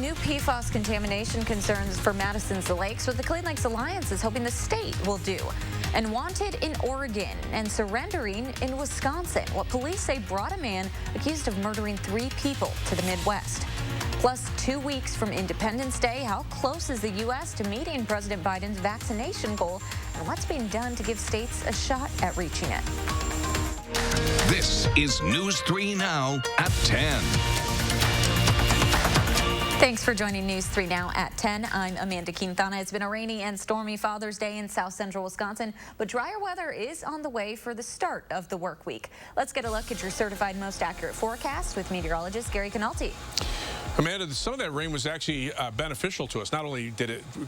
new PFAS contamination concerns for Madison's lakes, what the Clean Lakes Alliance is hoping the state will do. And wanted in Oregon and surrendering in Wisconsin, what police say brought a man accused of murdering 3 people to the Midwest. Plus, 2 weeks from Independence Day, how close is the U.S. to meeting President Biden's vaccination goal, and what's being done to give states a shot at reaching it? This is News 3 Now at 10. Thanks for joining News 3 Now at 10. I'm Amanda Quintana. It's been a rainy and stormy Father's Day in south central Wisconsin, but drier weather is on the way for the start of the work week. Let's get a look at your certified most accurate forecast with meteorologist Gary Canalti. Amanda, some of that rain was actually beneficial to us. Not only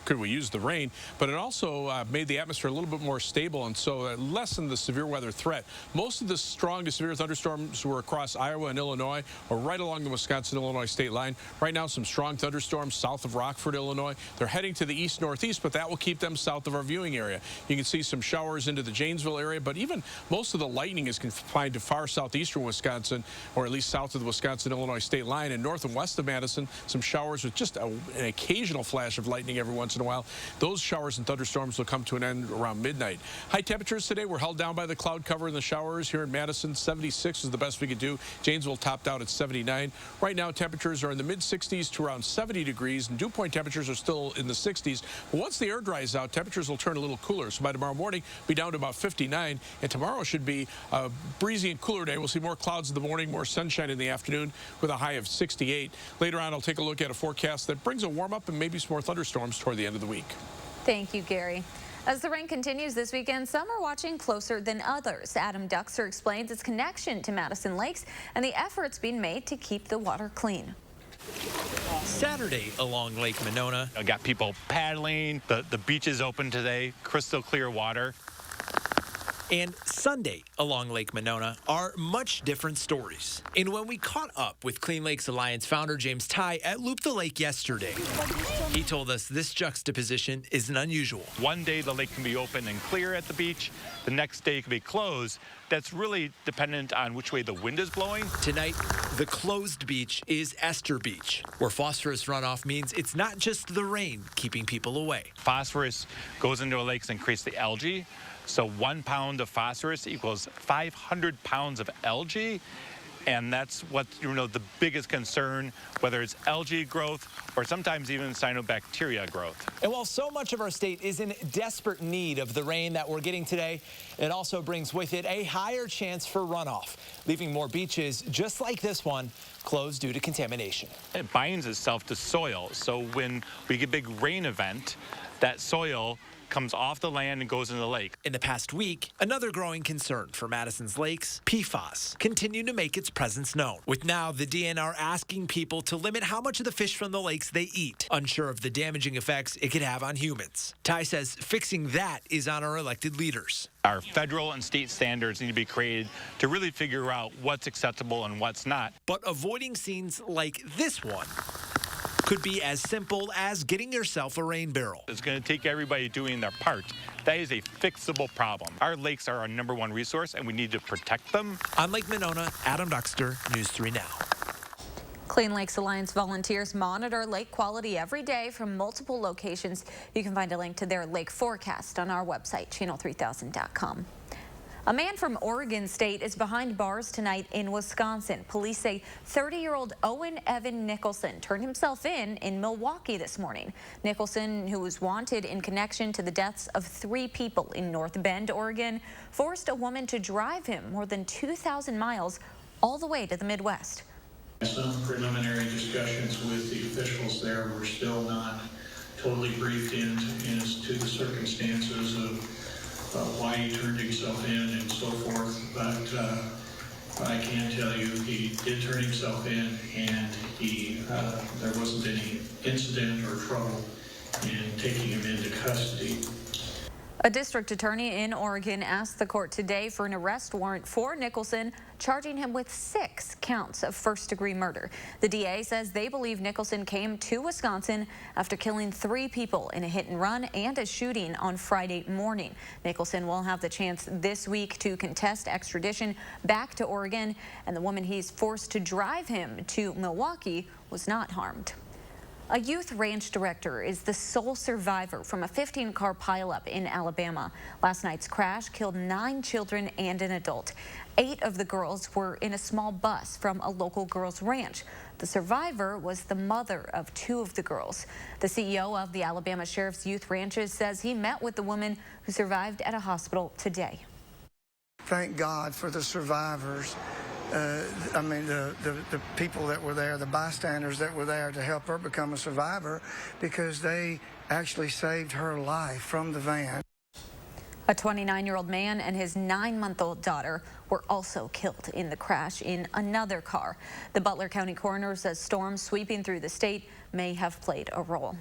could we use the rain, but it also made the atmosphere a little bit more stable, and so lessened the severe weather threat. Most of the strong to severe thunderstorms were across Iowa and Illinois, or right along the Wisconsin-Illinois state line. Right now, some strong thunderstorms south of Rockford, Illinois. They're heading to the east-northeast, but that will keep them south of our viewing area. You can see some showers into the Janesville area, but even most of the lightning is confined to far southeastern Wisconsin, or at least south of the Wisconsin-Illinois state line, and north and west of Madison, some showers with just an occasional flash of lightning every once in a while. Those showers and thunderstorms will come to an end around midnight. High temperatures today were held down by the cloud cover and the showers. Here in Madison, 76 is the best we could do. Janesville topped out at 79. Right now, temperatures are in the mid-60s to around 70 degrees, and dew point temperatures are still in the 60s. But once the air dries out, temperatures will turn a little cooler. So by tomorrow morning, be down to about 59, and tomorrow should be a breezy and cooler day. We'll see more clouds in the morning, more sunshine in the afternoon with a high of 68. Later on, I'll take a look at a forecast that brings a warm-up and maybe some more thunderstorms toward the end of the week. Thank you, Gary. As the rain continues this weekend, some are watching closer than others. Adam Duxer explains its connection to Madison Lakes and the efforts being made to keep the water clean. Saturday along Lake Monona. I got people paddling. The beach is open today, crystal clear water. And Sunday along Lake Monona are much different stories. And when we caught up with Clean Lakes Alliance founder James Ty at Loop the Lake yesterday, he told us this juxtaposition isn't unusual. One day the lake can be open and clear at the beach. The next day it can be closed. That's really dependent on which way the wind is blowing. Tonight, the closed beach is Esther Beach, where phosphorus runoff means it's not just the rain keeping people away. Phosphorus goes into the lakes and creates the algae. So 1 pound of phosphorus equals 500 pounds of algae. And that's what, the biggest concern, whether it's algae growth or sometimes even cyanobacteria growth. And while so much of our state is in desperate need of the rain that we're getting today, it also brings with it a higher chance for runoff, leaving more beaches just like this one closed due to contamination. It binds itself to soil. So when we get a big rain event, that soil comes off the land and goes into the lake. In the past week, another growing concern for Madison's lakes, PFAS, continue to make its presence known, with now the DNR asking people to limit how much of the fish from the lakes they eat, unsure of the damaging effects it could have on humans. Ty says fixing that is on our elected leaders. Our federal and state standards need to be created to really figure out what's acceptable and what's not. But avoiding scenes like this one could be as simple as getting yourself a rain barrel. It's going to take everybody doing their part. That is a fixable problem. Our lakes are our #1 resource, and we need to protect them. On Lake Monona, Adam Duxter, News 3 Now. Clean Lakes Alliance volunteers monitor lake quality every day from multiple locations. You can find a link to their lake forecast on our website, channel3000.com. A man from Oregon State is behind bars tonight in Wisconsin. Police say 30-year-old Owen Evan Nicholson turned himself in Milwaukee this morning. Nicholson, who was wanted in connection to the deaths of 3 people in North Bend, Oregon, forced a woman to drive him more than 2,000 miles all the way to the Midwest. Some preliminary discussions with the officials there were still not totally briefed in as to the circumstances of why he turned himself in and so forth, but I can tell you he did turn himself in, and there wasn't any incident or trouble in taking him into custody. A district attorney in Oregon asked the court today for an arrest warrant for Nicholson, charging him with 6 counts of first-degree murder. The DA says they believe Nicholson came to Wisconsin after killing 3 people in a hit-and-run and a shooting on Friday morning. Nicholson will have the chance this week to contest extradition back to Oregon, and the woman he's forced to drive him to Milwaukee was not harmed. A youth ranch director is the sole survivor from a 15-car pileup in Alabama. Last night's crash killed 9 children and an adult. 8 of the girls were in a small bus from a local girls' ranch. The survivor was the mother of 2 of the girls. The CEO of the Alabama Sheriff's Youth Ranches says he met with the woman who survived at a hospital today. Thank God for the survivors. I mean, the people that were there, the bystanders that were there to help her become a survivor, because they actually saved her life from the van. A 29-year-old man and his 9-month-old daughter were also killed in the crash in another car. The Butler County coroner says storms sweeping through the state may have played a role.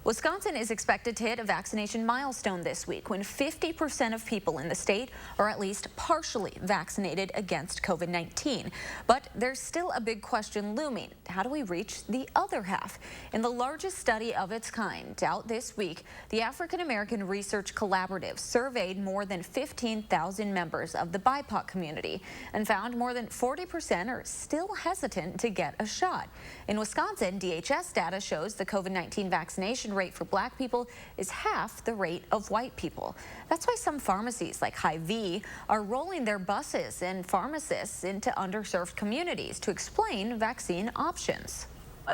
Wisconsin is expected to hit a vaccination milestone this week when 50% of people in the state are at least partially vaccinated against COVID-19. But there's still a big question looming. How do we reach the other half? In the largest study of its kind out this week, the African American Research Collaborative surveyed more than 15,000 members of the BIPOC community and found more than 40% are still hesitant to get a shot. In Wisconsin, DHS data shows the COVID-19 vaccination rate for Black people is half the rate of white people. That's why some pharmacies like Hy-Vee are rolling their buses and pharmacists into underserved communities to explain vaccine options.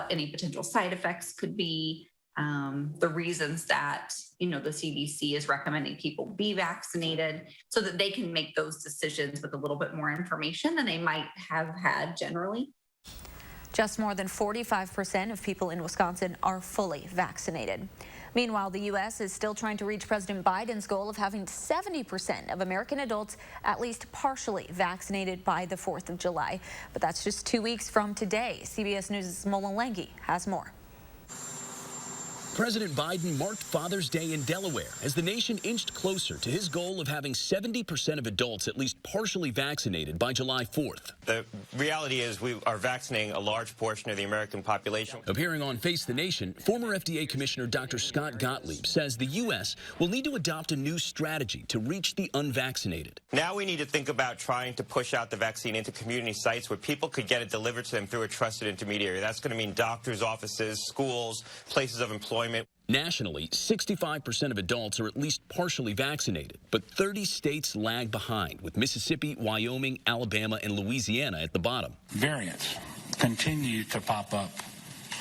Any potential side effects could be, the reasons that, the CDC is recommending people be vaccinated, so that they can make those decisions with a little bit more information than they might have had generally. Just more than 45% of people in Wisconsin are fully vaccinated. Meanwhile, the U.S. is still trying to reach President Biden's goal of having 70% of American adults at least partially vaccinated by the 4th of July. But that's just 2 weeks from today. CBS News' Mola Lengi has more. President Biden marked Father's Day in Delaware as the nation inched closer to his goal of having 70% of adults at least partially vaccinated by July 4th. The reality is we are vaccinating a large portion of the American population. Appearing on Face the Nation, former FDA Commissioner Dr. Scott Gottlieb says the U.S. will need to adopt a new strategy to reach the unvaccinated. Now we need to think about trying to push out the vaccine into community sites where people could get it delivered to them through a trusted intermediary. That's going to mean doctors' offices, schools, places of employment. Nationally, 65% of adults are at least partially vaccinated, but 30 states lag behind, with Mississippi, Wyoming, Alabama, and Louisiana at the bottom. Variants continue to pop up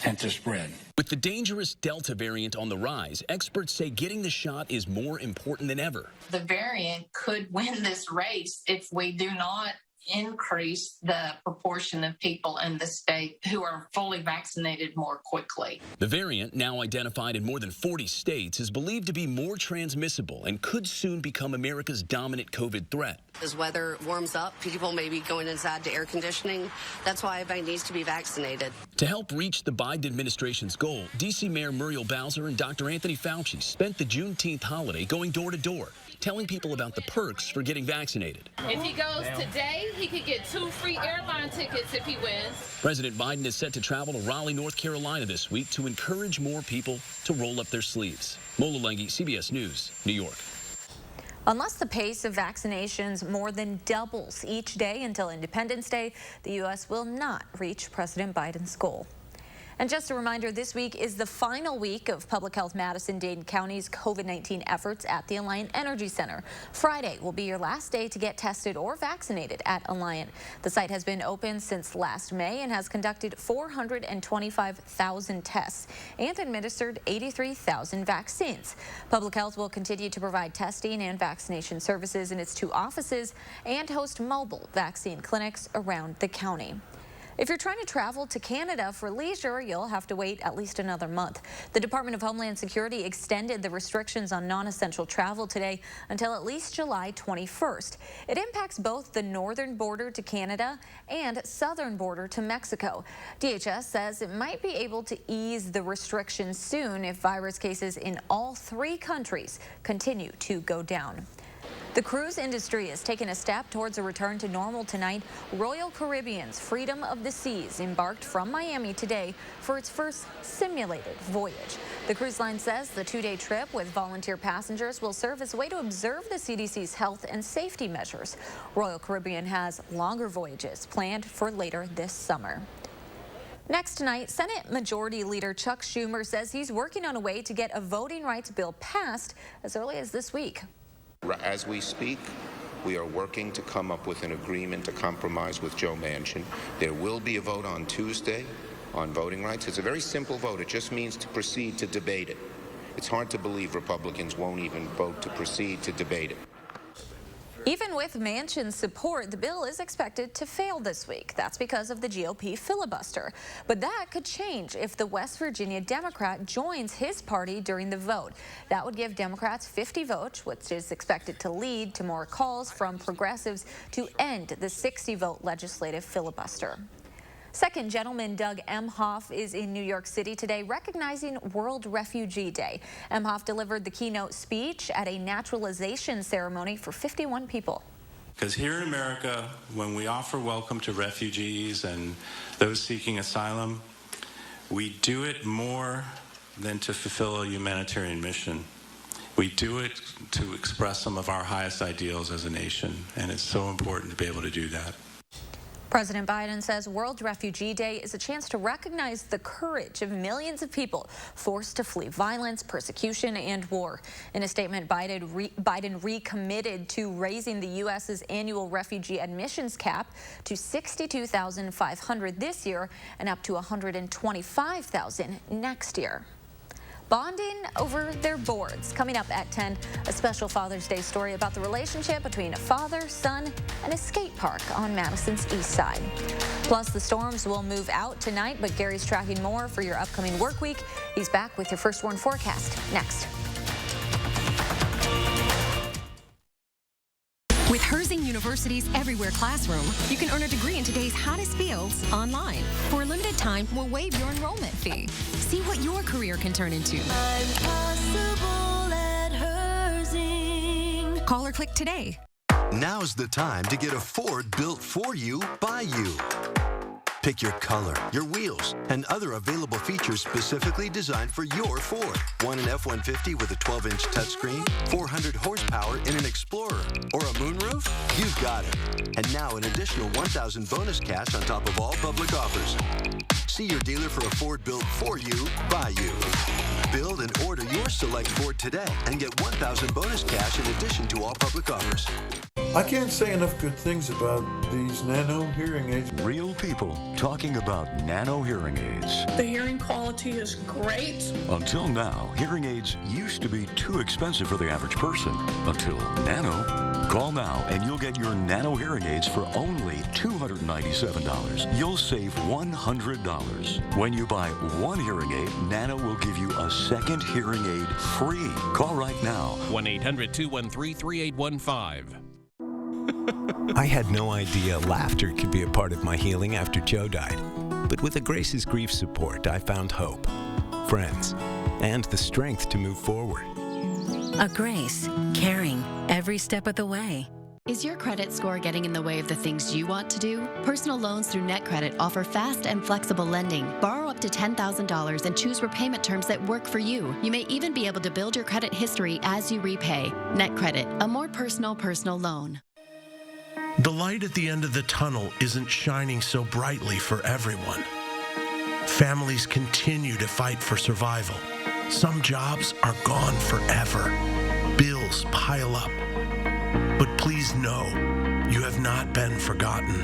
and to spread. With the dangerous Delta variant on the rise, experts say getting the shot is more important than ever. The variant could win this race if we do not increase the proportion of people in the state who are fully vaccinated more quickly. The variant, now identified in more than 40 states, is believed to be more transmissible and could soon become America's dominant COVID threat. As weather warms up, people may be going inside to air conditioning. That's why everybody needs to be vaccinated. To help reach the Biden administration's goal, D.C. Mayor Muriel Bowser and Dr. Anthony Fauci spent the Juneteenth holiday going door to door, telling people about the perks for getting vaccinated. If he goes today, he could get 2 free airline tickets if he wins. President Biden is set to travel to Raleigh, North Carolina this week to encourage more people to roll up their sleeves. Mola Lengi, CBS News, New York. Unless the pace of vaccinations more than doubles each day until Independence Day, the U.S. will not reach President Biden's goal. And just a reminder, this week is the final week of Public Health Madison-Dade County's COVID-19 efforts at the Alliant Energy Center. Friday will be your last day to get tested or vaccinated at Alliant. The site has been open since last May and has conducted 425,000 tests and administered 83,000 vaccines. Public Health will continue to provide testing and vaccination services in its 2 offices and host mobile vaccine clinics around the county. If you're trying to travel to Canada for leisure, you'll have to wait at least another month. The Department of Homeland Security extended the restrictions on non-essential travel today until at least July 21st. It impacts both the northern border to Canada and southern border to Mexico. DHS says it might be able to ease the restrictions soon if virus cases in all 3 countries continue to go down. The cruise industry has taken a step towards a return to normal tonight. Royal Caribbean's Freedom of the Seas embarked from Miami today for its first simulated voyage. The cruise line says the 2-day trip with volunteer passengers will serve as a way to observe the CDC's health and safety measures. Royal Caribbean has longer voyages planned for later this summer. Next tonight, Senate Majority Leader Chuck Schumer says he's working on a way to get a voting rights bill passed as early as this week. As we speak, we are working to come up with an agreement, a compromise with Joe Manchin. There will be a vote on Tuesday on voting rights. It's a very simple vote. It just means to proceed to debate it. It's hard to believe Republicans won't even vote to proceed to debate it. Even with Manchin's support, the bill is expected to fail this week. That's because of the GOP filibuster. But that could change if the West Virginia Democrat joins his party during the vote. That would give Democrats 50 votes, which is expected to lead to more calls from progressives to end the 60-vote legislative filibuster. Second Gentleman Doug Emhoff is in New York City today recognizing World Refugee Day. Emhoff delivered the keynote speech at a naturalization ceremony for 51 people. Because here in America, when we offer welcome to refugees and those seeking asylum, we do it more than to fulfill a humanitarian mission. We do it to express some of our highest ideals as a nation, and it's so important to be able to do that. President Biden says World Refugee Day is a chance to recognize the courage of millions of people forced to flee violence, persecution, and war. In a statement, Biden recommitted to raising the U.S.'s annual refugee admissions cap to 62,500 this year and up to 125,000 next year. Bonding over their boards. Coming up at 10, a special Father's Day story about the relationship between a father, son, and a skate park on Madison's east side. Plus, the storms will move out tonight, but Gary's tracking more for your upcoming work week. He's back with your First Warn forecast next. With Herzing University's Everywhere Classroom, you can earn a degree in today's hottest fields online. For a limited time, we'll waive your enrollment fee. See what your career can turn into. I'm possible at Herzing. Call or click today. Now's the time to get a Ford built for you by you. Pick your color, your wheels, and other available features specifically designed for your Ford. Want an F-150 with a 12-inch touchscreen, 400 horsepower in an Explorer, or a moonroof? You've got it. And now an additional $1,000 bonus cash on top of all public offers. See your dealer for a Ford built for you, by you. Build and order your select Ford today and get $1,000 bonus cash in addition to all public offers. I can't say enough good things about these nano hearing aids. Real people talking about nano hearing aids. The hearing quality is great. Until now, hearing aids used to be too expensive for the average person. Until Nano. Call now and you'll get your Nano hearing aids for only $297. You'll save $100. When you buy one hearing aid, Nano will give you a second hearing aid free. Call right now. 1-800-213-3815. I had no idea laughter could be a part of my healing after Joe died. But with a Grace's grief support, I found hope, friends, and the strength to move forward. A Grace, caring every step of the way. Is your credit score getting in the way of the things you want to do? Personal loans through NetCredit offer fast and flexible lending. Borrow up to $10,000 and choose repayment terms that work for you. You may even be able to build your credit history as you repay. NetCredit, a more personal loan. The light at the end of the tunnel isn't shining so brightly for everyone. Families continue to fight for survival. Some jobs are gone forever. Bills pile up. But please know, you have not been forgotten.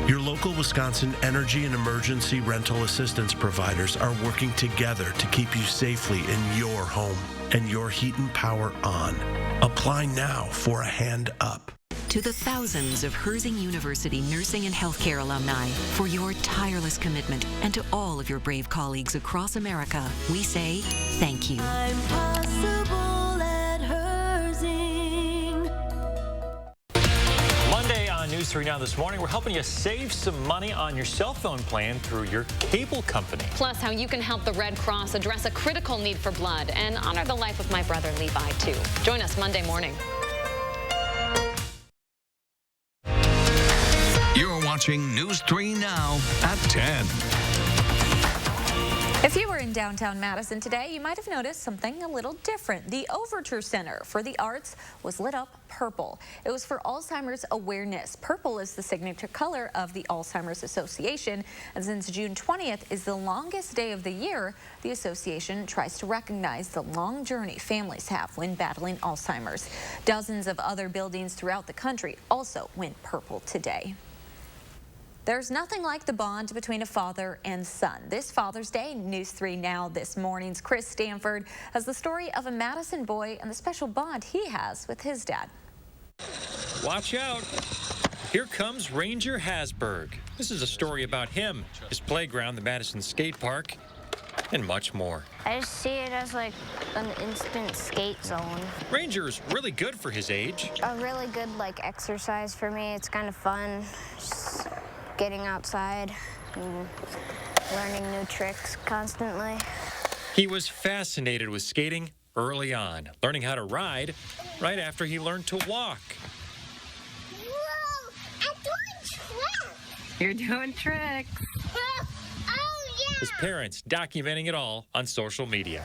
Your local Wisconsin energy and emergency rental assistance providers are working together to keep you safely in your home and your heat and power on. Apply now for a hand up. To the thousands of Herzing University nursing and healthcare alumni, for your tireless commitment, and to all of your brave colleagues across America, we say thank you. I'm possible at Herzing. Monday on News 3 Now this morning, we're helping you save some money on your cell phone plan through your cable company. Plus, how you can help the Red Cross address a critical need for blood and honor the life of my brother Levi, too. Join us Monday morning. You're watching News 3 Now at 10. If you were in downtown Madison today, you might have noticed something a little different. The Overture Center for the Arts was lit up purple. It was for Alzheimer's awareness. Purple is the signature color of the Alzheimer's Association, and since June 20th is the longest day of the year, the association tries to recognize the long journey families have when battling Alzheimer's. Dozens of other buildings throughout the country also went purple today. There's nothing like the bond between a father and son. This Father's Day, News 3 Now this morning's Chris Stanford has the story of a Madison boy and the special bond he has with his dad. Watch out. Here comes Ranger Hasberg. This is a story about him, his playground, the Madison skate park, and much more. I just see it as like an instant skate zone. Ranger's really good for his age. A really good like exercise for me. It's kind of fun. Just getting outside and learning new tricks constantly. He was fascinated with skating early on, learning how to ride right after he learned to walk. Whoa, I'm doing tricks. You're doing tricks. Oh, yeah. His parents documenting it all on social media.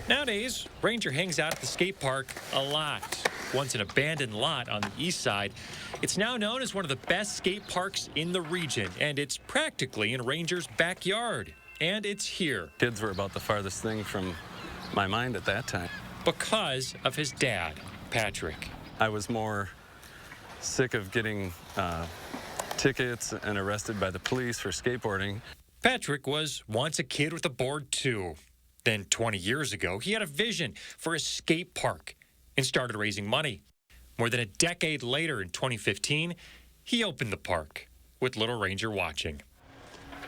Nowadays, Ranger hangs out at the skate park a lot. Once an abandoned lot on the east side, it's now known as one of the best skate parks in the region, and it's practically in Ranger's backyard. And it's here. Kids were about the farthest thing from my mind at that time. Because of his dad, Patrick. I was more sick of getting tickets and arrested by the police for skateboarding. Patrick was once a kid with a board too. Then 20 years ago, he had a vision for a skate park and started raising money. More than a decade later, in 2015, he opened the park with little Ranger watching.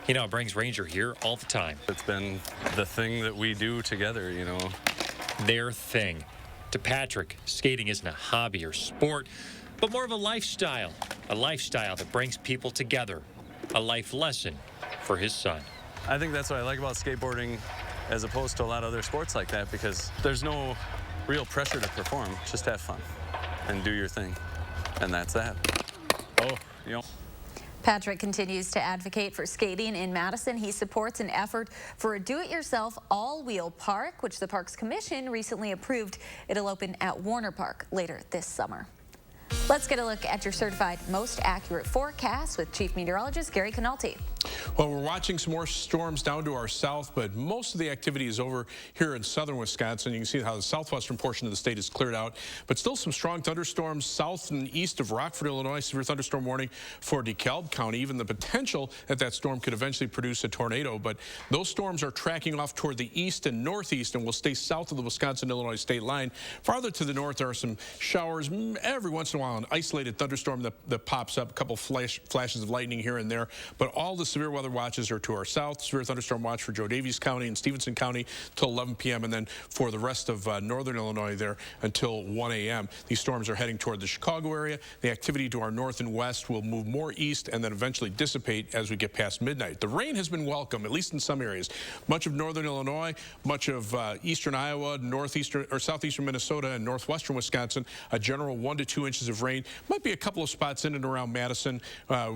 He now brings Ranger here all the time. It's been the thing that we do together, you know. Their thing. To Patrick, skating isn't a hobby or sport, but more of a lifestyle that brings people together, a life lesson for his son. I think that's what I like about skateboarding as opposed to a lot of other sports like that, because there's no real pressure to perform. Just have fun and do your thing, and that's that. Oh, you know. Patrick continues to advocate for skating in Madison. He supports an effort for a do-it-yourself all-wheel park, which the Parks Commission recently approved. It'll open at Warner Park later this summer. Let's get a look at your certified most accurate forecast with Chief Meteorologist Gary Canalti. Well, we're watching some more storms down to our south, but most of the activity is over here in southern Wisconsin. You can see how the southwestern portion of the state is cleared out, but still some strong thunderstorms south and east of Rockford, Illinois. Severe thunderstorm warning for DeKalb County. Even the potential that that storm could eventually produce a tornado, but those storms are tracking off toward the east and northeast and will stay south of the Wisconsin-Illinois state line. Farther to the north, there are some showers every once in a while, an isolated thunderstorm that pops up, a couple flashes of lightning here and there, but all the severe weather watches are to our south. Severe thunderstorm watch for Joe Davies County and Stevenson County till 11 p.m. and then for the rest of northern Illinois there until 1 a.m. These storms are heading toward the Chicago area. The activity to our north and west will move more east and then eventually dissipate as we get past midnight. The rain has been welcome, at least in some areas. Much of northern Illinois, much of eastern Iowa, northeastern or southeastern Minnesota and northwestern Wisconsin, a general 1 to 2 inches of rain. Might be a couple of spots in and around Madison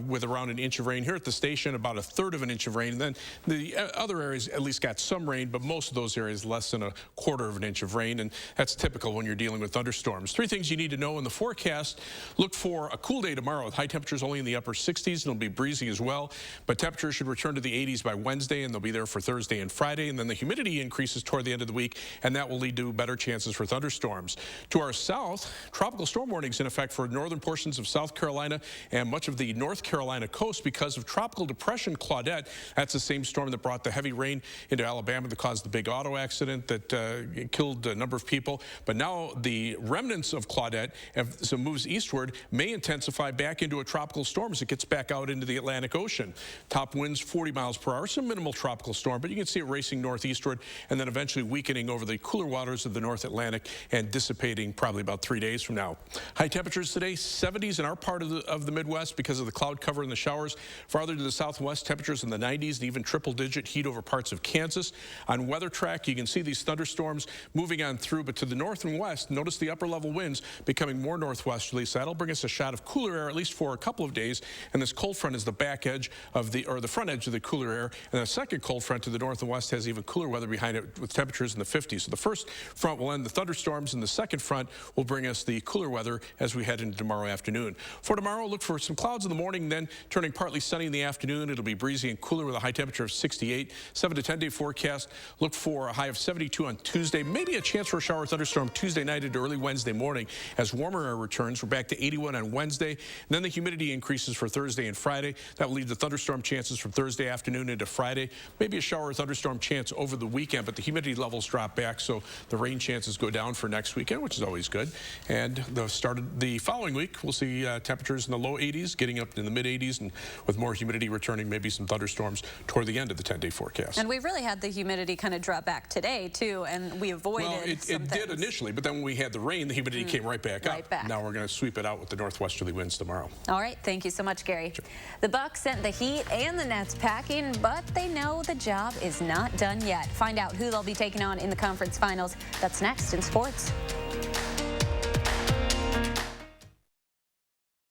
with around an inch of rain. Here at the station, about a third of an inch of rain. And then the other areas at least got some rain, but most of those areas less than a quarter of an inch of rain. And that's typical when you're dealing with thunderstorms. 3 things you need to know in the forecast. Look for a cool day tomorrow with high temperatures only in the upper 60s. And it'll be breezy as well. But temperatures should return to the 80s by Wednesday, and they'll be there for Thursday and Friday. And then the humidity increases toward the end of the week, and that will lead to better chances for thunderstorms. To our south, tropical storm warnings in effect for northern portions of South Carolina and much of the North Carolina coast because of tropical depression Claudette. That's the same storm that brought the heavy rain into Alabama that caused the big auto accident that killed a number of people. But now the remnants of Claudette, as it moves eastward, may intensify back into a tropical storm as it gets back out into the Atlantic Ocean. Top winds 40 miles per hour, some minimal tropical storm, but you can see it racing northeastward and then eventually weakening over the cooler waters of the North Atlantic and dissipating probably about 3 days from now. High temperatures today, 70s in our part of the Midwest because of the cloud cover and the showers. Farther to the southwest, west, temperatures in the 90s and even triple-digit heat over parts of Kansas. On Weather Track, you can see these thunderstorms moving on through, but to the north and west, notice the upper-level winds becoming more northwesterly, so that'll bring us a shot of cooler air at least for a couple of days, and this cold front is the back edge of the front edge of the cooler air, and the second cold front to the north and west has even cooler weather behind it with temperatures in the 50s. So the first front will end the thunderstorms, and the second front will bring us the cooler weather as we head into tomorrow afternoon. For tomorrow, look for some clouds in the morning, then turning partly sunny in the afternoon. It'll be breezy and cooler with a high temperature of 68. 7 to 10 day forecast. Look for a high of 72 on Tuesday. Maybe a chance for a shower or thunderstorm Tuesday night into early Wednesday morning as warmer air returns. We're back to 81 on Wednesday. And then the humidity increases for Thursday and Friday. That will lead to thunderstorm chances from Thursday afternoon into Friday. Maybe a shower or thunderstorm chance over the weekend, but the humidity levels drop back, so the rain chances go down for next weekend, which is always good. And the start of the following week, we'll see temperatures in the low 80s, getting up in the mid 80s, and with more humidity returning, maybe some thunderstorms toward the end of the 10-day forecast. And we really had the humidity kind of drop back today, too, and we avoided it did initially, but then when we had the rain, the humidity came right back up. Now we're going to sweep it out with the northwesterly winds tomorrow. All right, thank you so much, Gary. Sure. The Bucks sent the Heat and the Nets packing, but they know the job is not done yet. Find out who they'll be taking on in the conference finals. That's next in sports.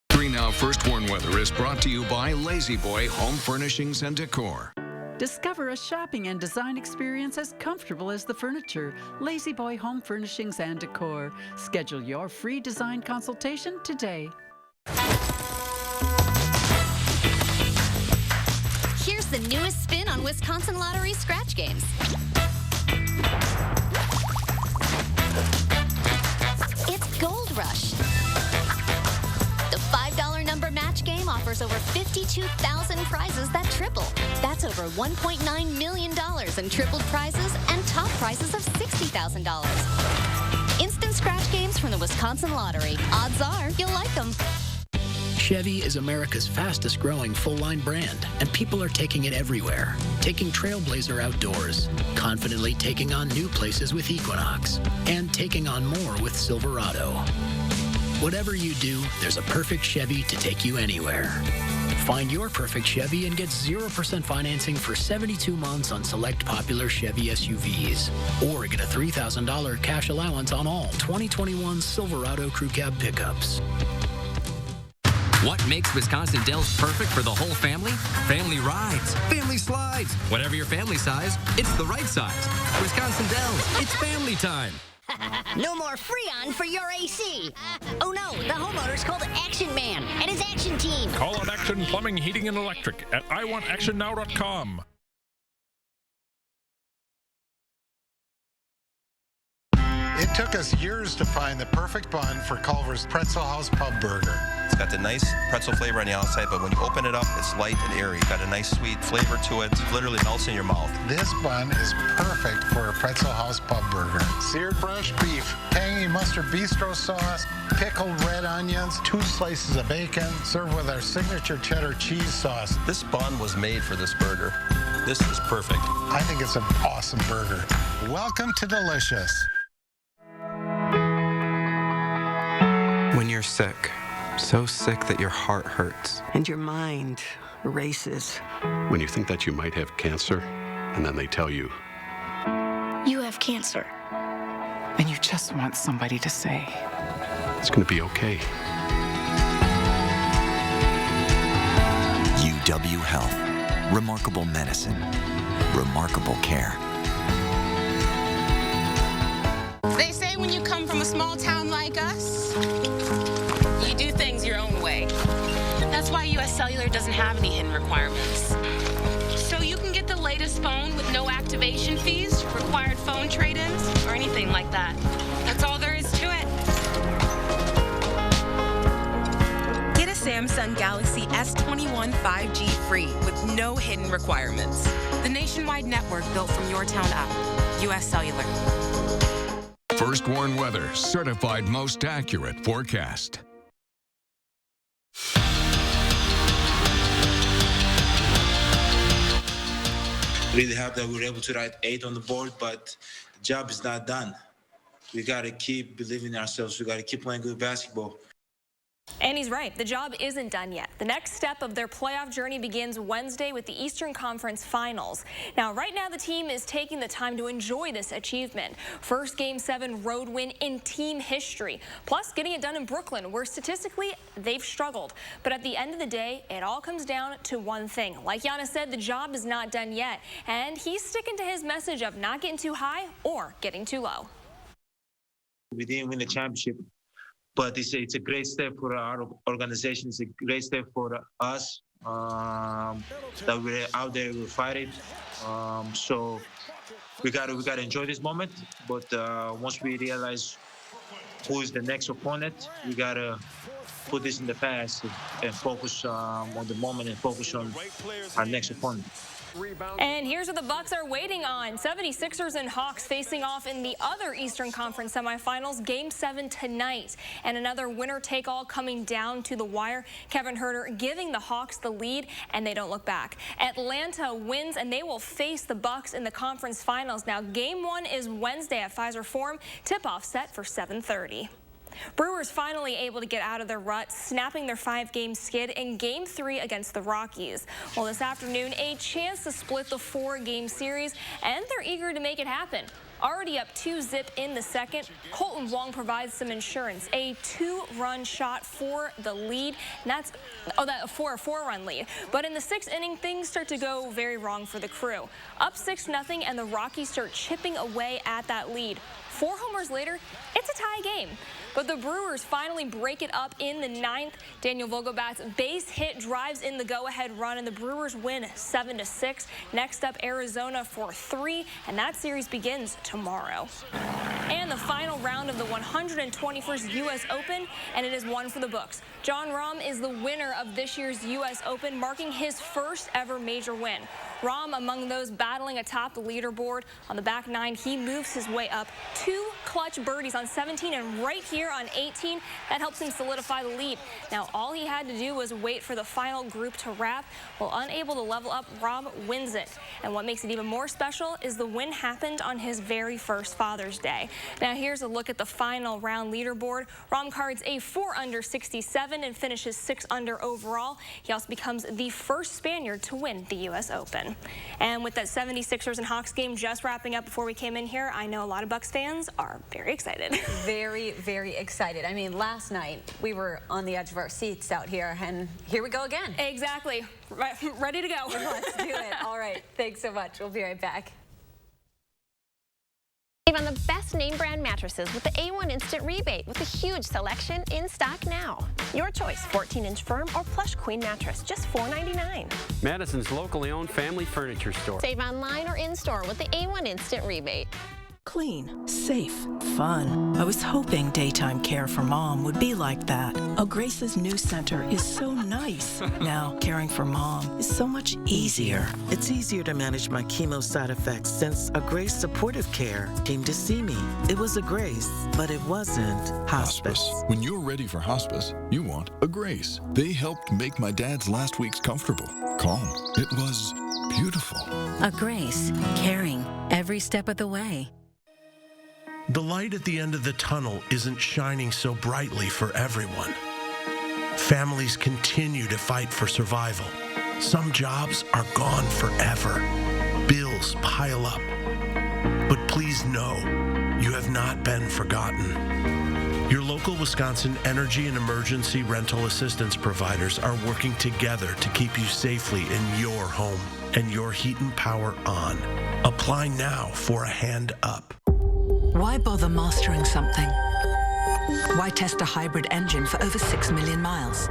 3 Now First Warn Weather is brought to you by Lazy Boy Home Furnishings and Decor. Discover a shopping and design experience as comfortable as the furniture. Lazy Boy Home Furnishings and Decor. Schedule your free design consultation today. Here's the newest spin on Wisconsin Lottery scratch games. It's Gold Rush. The $5 number match game offers over 52,000 prizes that triple. That's over $1.9 million in tripled prizes and top prizes of $60,000. Instant scratch games from the Wisconsin Lottery. Odds are you'll like them. Chevy is America's fastest growing full-line brand, and people are taking it everywhere. Taking Trailblazer outdoors, confidently taking on new places with Equinox, and taking on more with Silverado. Whatever you do, there's a perfect Chevy to take you anywhere. Find your perfect Chevy and get 0% financing for 72 months on select popular Chevy SUVs. Or get a $3,000 cash allowance on all 2021 Silverado Crew Cab pickups. What makes Wisconsin Dells perfect for the whole family? Family rides, family slides. Whatever your family size, it's the right size. Wisconsin Dells, it's family time. No more Freon for your AC. Oh no, the homeowner's called Action Man and his action team. Call on Action Plumbing, Heating, and Electric at iwantactionnow.com. It took us years to find the perfect bun for Culver's Pretzel House Pub Burger. It's got the nice pretzel flavor on the outside, but when you open it up, it's light and airy. Got a nice sweet flavor to it. It literally melts in your mouth. This bun is perfect for a Pretzel House Pub Burger. Seared fresh beef, tangy mustard bistro sauce, pickled red onions, 2 slices of bacon, served with our signature cheddar cheese sauce. This bun was made for this burger. This is perfect. I think it's an awesome burger. Welcome to Delicious. When you're sick, so sick that your heart hurts. And your mind races. When you think that you might have cancer, and then they tell you, You have cancer. And you just want somebody to say, it's going to be okay. UW Health. Remarkable medicine. Remarkable care. They say when you come from a small town like us, you do things your own way. That's why US Cellular doesn't have any hidden requirements. So you can get the latest phone with no activation fees, required phone trade-ins, or anything like that. That's all there is to it. Get a Samsung Galaxy S21 5G free with no hidden requirements. The nationwide network built from your town up. US Cellular. First Warn Weather, certified most accurate forecast. Really happy that we were able to write 8 on the board, but the job is not done. We got to keep believing in ourselves. We got to keep playing good basketball. And he's right. The job isn't done yet. The next step of their playoff journey begins Wednesday with the Eastern Conference Finals. Now, right now, the team is taking the time to enjoy this achievement. First Game 7 road win in team history. Plus, getting it done in Brooklyn, where statistically, they've struggled. But at the end of the day, it all comes down to one thing. Like Giannis said, the job is not done yet. And he's sticking to his message of not getting too high or getting too low. We didn't win the championship, but it's a great step for our organization. It's a great step for us that we're out there, we're fighting. So we gotta enjoy this moment. But once we realize who is the next opponent, we gotta put this in the past and focus on the moment and focus on our next opponent. And here's what the Bucks are waiting on. 76ers and Hawks facing off in the other Eastern Conference semifinals, Game 7 tonight. And another winner-take-all coming down to the wire. Kevin Huerter giving the Hawks the lead, and they don't look back. Atlanta wins, and they will face the Bucks in the conference finals. Now, Game 1 is Wednesday at Pfizer Forum. Tip-off set for 7:30. Brewers finally able to get out of their rut, snapping their 5-game skid in Game 3 against the Rockies. Well, this afternoon, a chance to split the 4-game series, and they're eager to make it happen. Already up 2-0 in the second, Colton Wong provides some insurance. A 2-run shot for the lead, and that's for a 4-run lead. But in the 6th inning, things start to go very wrong for the Crew. Up 6-0, and the Rockies start chipping away at that lead. 4 homers later, it's a tie game. But the Brewers finally break it up in the 9th. Daniel Vogelbach's base hit drives in the go-ahead run, and the Brewers win 7-6. Next up, Arizona for 3, and that series begins tomorrow. And the final round of the 121st U.S. Open, and it is one for the books. Jon Rahm is the winner of this year's U.S. Open, marking his first ever major win. Rahm among those battling atop the leaderboard. On the back 9, he moves his way up. 2 clutch birdies on 17 and right here on 18. That helps him solidify the lead. Now, all he had to do was wait for the final group to wrap. While unable to level up, Rahm wins it. And what makes it even more special is the win happened on his very first Father's Day. Now, here's a look at the final round leaderboard. Rahm cards a 4-under 67 and finishes 6-under overall. He also becomes the first Spaniard to win the U.S. Open. And with that 76ers and Hawks game just wrapping up before we came in here, I know a lot of Bucks fans are very excited. Very, very excited. I mean, last night we were on the edge of our seats out here, and here we go again. Exactly. Ready to go. Let's do it. All right. Thanks so much. We'll be right back. Save on the best name brand mattresses with the A1 Instant Rebate with a huge selection in stock now. Your choice, 14-inch firm or plush queen mattress, just $4.99. Madison's locally owned family furniture store. Save online or in-store with the A1 Instant Rebate. Clean, safe, fun. I was hoping daytime care for Mom would be like that. Oh, Grace's new center is so nice. Now, caring for Mom is so much easier. It's easier to manage my chemo side effects since a Grace Supportive Care came to see me. It was a Grace, but it wasn't hospice. When you're ready for hospice, you want a Grace. They helped make my dad's last weeks comfortable, calm. It was beautiful. A Grace, caring every step of the way. The light at the end of the tunnel isn't shining so brightly for everyone. Families continue to fight for survival. Some jobs are gone forever. Bills pile up. But please know, you have not been forgotten. Your local Wisconsin energy and emergency rental assistance providers are working together to keep you safely in your home and your heat and power on. Apply now for a hand up. Why bother mastering something? Why test a hybrid engine for over 6 million miles?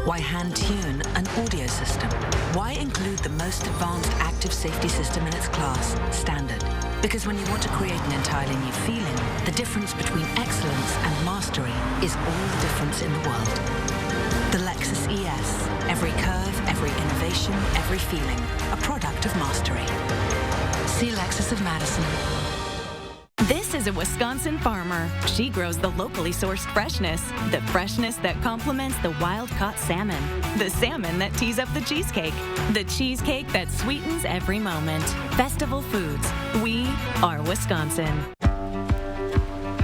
Why hand-tune an audio system? Why include the most advanced active safety system in its class, Standard? Because when you want to create an entirely new feeling, the difference between excellence and mastery is all the difference in the world. The Lexus ES. Every curve, every innovation, every feeling. A product of mastery. See Lexus of Madison. This is a Wisconsin farmer. She grows the locally sourced freshness, the freshness that complements the wild-caught salmon, the salmon that tees up the cheesecake that sweetens every moment. Festival Foods. We are Wisconsin.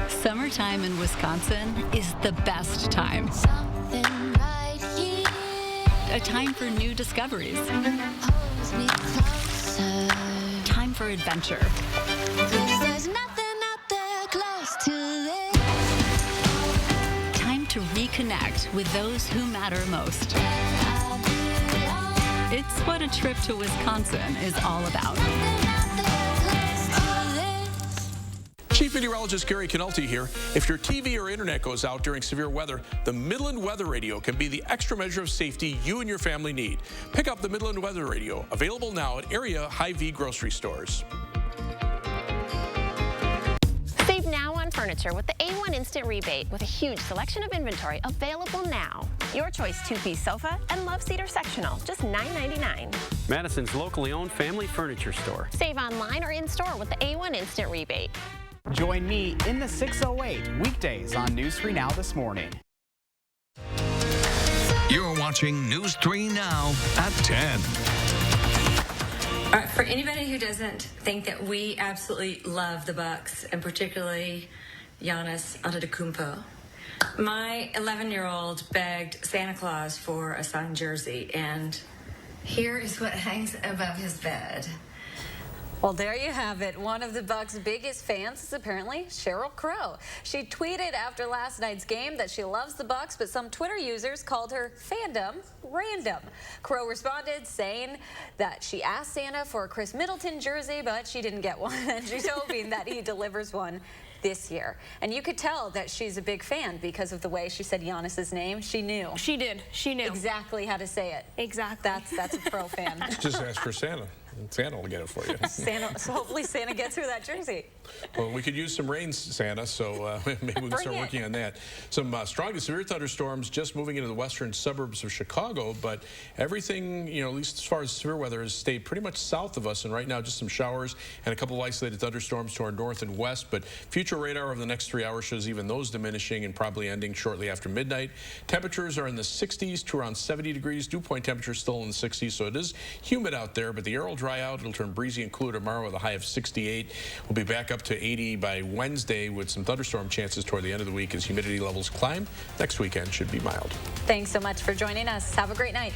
Summertime in Wisconsin is the best time. A time for new discoveries. Time for adventure. There's nothing out there close to this. Time to reconnect with those who matter most. It's what a trip to Wisconsin is all about. Chief Meteorologist Gary Canulti here. If your TV or internet goes out during severe weather, the Midland Weather Radio can be the extra measure of safety you and your family need. Pick up the Midland Weather Radio, available now at area Hy-Vee grocery stores. Save now on furniture with the A1 Instant Rebate with a huge selection of inventory available now. Your choice 2-piece sofa and love seat or sectional, just $9.99. Madison's locally owned family furniture store. Save online or in-store with the A1 Instant Rebate. Join me in the 608 weekdays on News 3 Now this morning. You're watching News 3 Now at 10. All right, for anybody who doesn't think that we absolutely love the Bucks, and particularly Giannis Antetokounmpo, my 11-year-old begged Santa Claus for a signed jersey, and here is what hangs above his bed. Well, there you have it. One of the Bucks' biggest fans is apparently Sheryl Crow. She tweeted after last night's game that she loves the Bucks, but some Twitter users called her fandom random. Crow responded saying that she asked Santa for a Chris Middleton jersey, but she didn't get one, and she's hoping that he delivers one this year. And you could tell that she's a big fan because of the way she said Giannis's name. She knew. She did. She knew. Exactly how to say it. Exactly. That's a pro fan. Just ask for Santa. Santa will get it for you. Santa, so hopefully Santa gets her that jersey. Well, we could use some rain, Santa, so maybe we can start working on that. Some strong to severe thunderstorms just moving into the western suburbs of Chicago, but everything, at least as far as severe weather, has stayed pretty much south of us, and right now just some showers and a couple of isolated thunderstorms to our north and west, but future radar over the next 3 hours shows even those diminishing and probably ending shortly after midnight. Temperatures are in the 60s to around 70 degrees. Dew point temperature still in the 60s, so it is humid out there, but the air will dry out. It'll turn breezy and cooler tomorrow with a high of 68. We'll be back up to 80 by Wednesday with some thunderstorm chances toward the end of the week as humidity levels climb. Next weekend should be mild. Thanks so much for joining us. Have a great night.